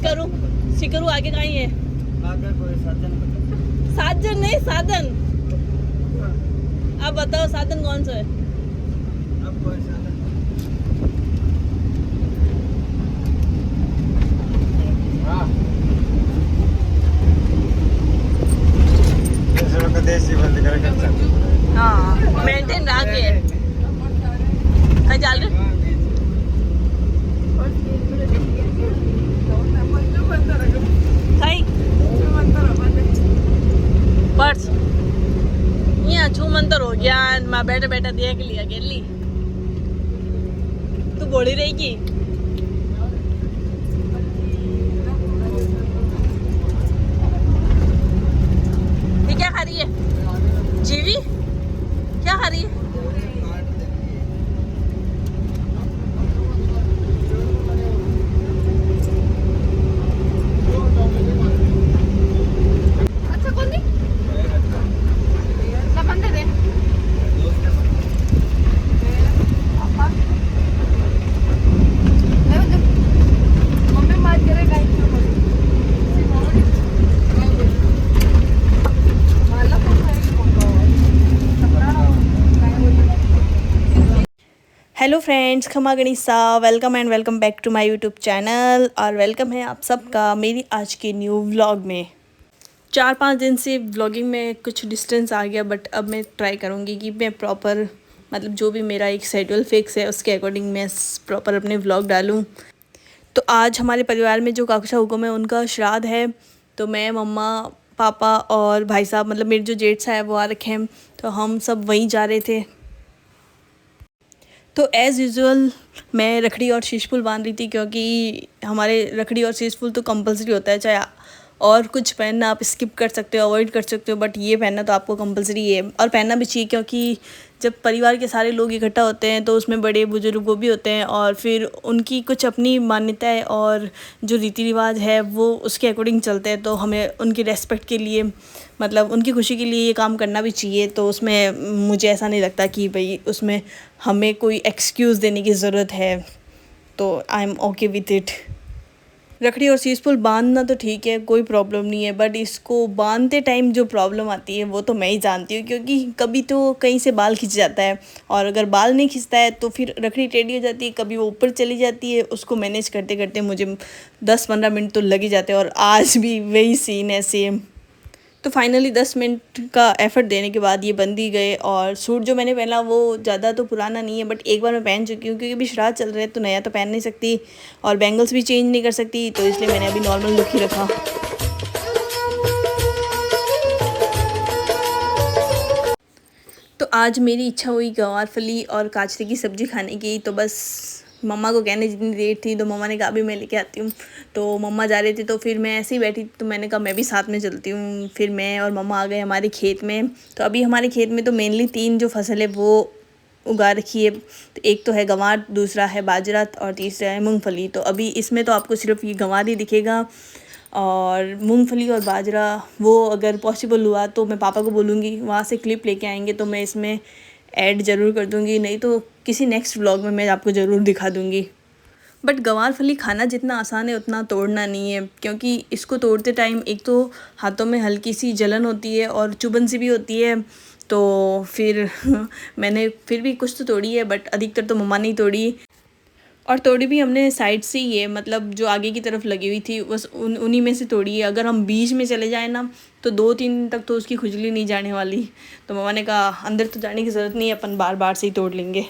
शिकरू आगे कहीं है? आगे कोई साधन साधन नहीं, साधन। अब बताओ साधन कौन सा है? अब कोई साधन देसी बंद कर हाँ मेंटेन रहा के कहीं चल रहे कहीं पर्स यहाँ छू मंतर हो गया। मैं बैठे बैठे देख लिया गेली तू बोली रहेगी। ये क्या खा रही है जीवी? क्या खा रही है? हेलो फ्रेंड्स, खमा गणिसा, welcome and welcome back to my YouTube channel. और वेलकम है आप सबका मेरी आज के न्यू व्लॉग में। 4-5 दिन से व्लॉगिंग में कुछ डिस्टेंस आ गया, बट अब मैं ट्राई करूँगी कि मैं प्रॉपर मतलब जो भी मेरा एक शेड्यूल फिक्स है उसके अकॉर्डिंग मैं प्रॉपर अपने व्लॉग डालूँ। तो आज हमारे परिवार में जो काकुशा हुकुम है उनका श्राद्ध है, तो मैं, मम्मा, पापा और भाई साहब मतलब मेरे जो जेठ साहब है वो आ रखे हैं, तो हम सब वहीं जा रहे थे। तो एज़ यूजुअल मैं रखड़ी और शीश फूल बांध रही थी, क्योंकि हमारे रखड़ी और शीश फूल तो कंपलसरी होता है। चाहे और कुछ पहनना आप स्किप कर सकते हो, अवॉइड कर सकते हो, बट ये पहनना तो आपको कंपलसरी है और पहनना भी चाहिए, क्योंकि जब परिवार के सारे लोग इकट्ठा होते हैं तो उसमें बड़े बुजुर्ग वो भी होते हैं और फिर उनकी कुछ अपनी मान्यताएं और जो रीति रिवाज है वो उसके अकॉर्डिंग चलते हैं। तो हमें उनकी रेस्पेक्ट के लिए मतलब उनकी खुशी के लिए ये काम करना भी चाहिए। तो उसमें मुझे ऐसा नहीं लगता कि भाई उसमें हमें कोई एक्सक्यूज़ देने की ज़रूरत है। तो I am okay with it. रखड़ी और शीश फूल बांधना तो ठीक है, कोई प्रॉब्लम नहीं है, बट इसको बांधते टाइम जो प्रॉब्लम आती है वो तो मैं ही जानती हूँ, क्योंकि कभी तो कहीं से बाल खिंच जाता है और अगर बाल नहीं खिंचता है तो फिर रखड़ी टेढ़ी हो जाती है, कभी वो ऊपर चली जाती है। उसको मैनेज करते करते मुझे 10-15 मिनट तो लग ही जाते हैं और आज भी वही सीन है सेम। तो फाइनली 10 मिनट का एफ़र्ट देने के बाद ये बंद ही गए। और सूट जो मैंने पहना वो ज़्यादा तो पुराना नहीं है, बट एक बार मैं पहन चुकी हूँ, क्योंकि अभी श्राद्ध चल रहे हैं तो नया तो पहन नहीं सकती और बैंगल्स भी चेंज नहीं कर सकती, तो इसलिए मैंने अभी नॉर्मल लुक ही रखा। तो आज मेरी इच्छा हुई गवार फली और काजरे की सब्ज़ी खाने की, तो बस मम्मा को कहने जितनी देर थी तो मम्मा ने कहा अभी मैं लेके आती हूँ। तो मम्मा जा रहे थे तो फिर मैं ऐसे ही बैठी, तो मैंने कहा मैं भी साथ में चलती हूँ। फिर मैं और मम्मा आ गए हमारे खेत में। तो अभी हमारे खेत में तो मेनली 3 जो फसल है वो उगा रखी है। तो एक तो है गंवार, दूसरा है बाजरा और तीसरा है मूंगफली। तो अभी इसमें तो आपको सिर्फ ये गंवार ही दिखेगा और मूंगफली और बाजरा वो अगर पॉसिबल हुआ तो मैं पापा को बोलूँगी वहाँ से क्लिप लेके आएंगे तो मैं इसमें ऐड ज़रूर कर दूँगी, नहीं तो किसी नेक्स्ट व्लॉग में मैं आपको ज़रूर दिखा दूँगी। बट गंवार फली खाना जितना आसान है उतना तोड़ना नहीं है, क्योंकि इसको तोड़ते टाइम एक तो हाथों में हल्की सी जलन होती है और चुभन सी भी होती है। तो फिर मैंने फिर भी कुछ तो तोड़ी है, बट अधिकतर तो मम्मा ने ही तोड़ी। और तोड़ी भी हमने साइड से ही है, मतलब जो आगे की तरफ लगी हुई थी बस उन्हीं में से तोड़ी है। अगर हम बीच में चले जाएँ ना तो 2-3 दिन तक तो उसकी खुजली नहीं जाने वाली। तो मम्मा ने कहा अंदर तो जाने की ज़रूरत नहीं है, अपन बार बार से ही तोड़ लेंगे।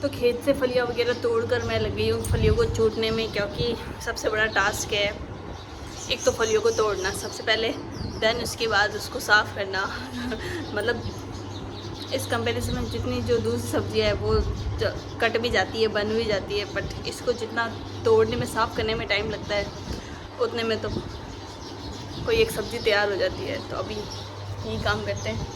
तो खेत से फलियाँ वगैरह तोड़कर मैं लग गई हूँ फलियों को छूटने में, क्योंकि सबसे बड़ा टास्क है एक तो फलियों को तोड़ना सबसे पहले, देन उसके बाद उसको साफ़ करना मतलब इस कंपैरिजन में जितनी जो दूसरी सब्जियाँ है वो कट भी जाती है, बन भी जाती है, बट इसको जितना तोड़ने में साफ़ करने में टाइम लगता है उतने में तो कोई एक सब्ज़ी तैयार हो जाती है। तो अभी यही काम करते हैं।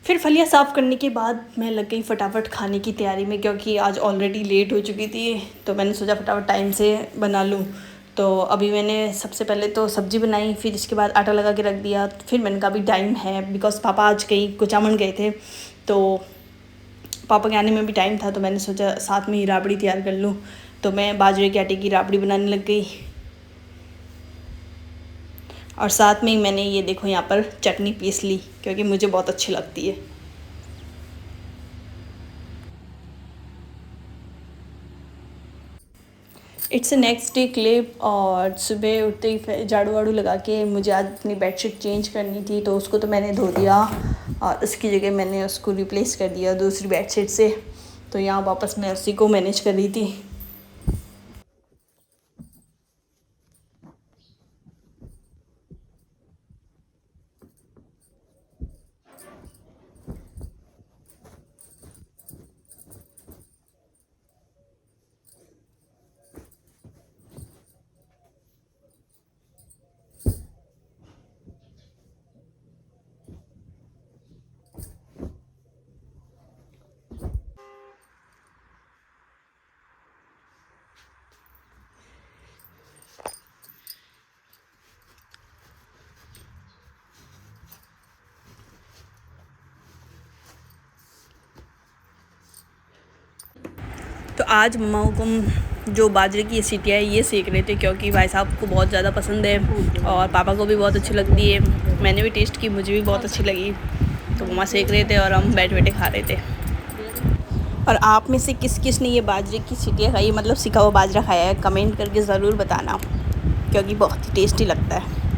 फिर फलियाँ साफ़ करने के बाद मैं लग गई फटाफट खाने की तैयारी में, क्योंकि आज ऑलरेडी लेट हो चुकी थी, तो मैंने सोचा फटाफट टाइम से बना लूँ। तो अभी मैंने सबसे पहले तो सब्ज़ी बनाई, फिर इसके बाद आटा लगा के रख दिया। फिर मैंने कहा अभी टाइम है, बिकॉज़ पापा आज कहीं कुचामन गए थे, तो पापा के आने में भी टाइम था, तो मैंने सोचा साथ में ही राबड़ी तैयार कर लूँ। तो मैं बाजरे के आटे की राबड़ी बनाने लग गई, और साथ में ही मैंने ये देखो यहाँ पर चटनी पीस ली, क्योंकि मुझे बहुत अच्छी लगती है। इट्स नेक्स्ट डे क्लिप, और सुबह उठते ही झाड़ू वाड़ू लगा के मुझे आज अपनी बेडशीट चेंज करनी थी, तो उसको तो मैंने धो दिया और उसकी जगह मैंने उसको रिप्लेस कर दिया दूसरी बेडशीट से। तो यहाँ वापस मैं उसी को मैनेज कर रही थी। तो आज मम्मा हुकुम जो बाजरे की सीटियाँ है ये सेक रहे थे, क्योंकि भाई साहब को बहुत ज़्यादा पसंद है और पापा को भी बहुत अच्छी लगती है। मैंने भी टेस्ट की, मुझे भी बहुत अच्छी लगी, तो मम्मा सेक रहे थे और हम बैठ बैठे खा रहे थे। और आप में से किस किस ने ये बाजरे की सीटियाँ खाई, मतलब सिका हुआ बाजरा खाया है, कमेंट करके ज़रूर बताना, क्योंकि बहुत ही टेस्टी लगता है।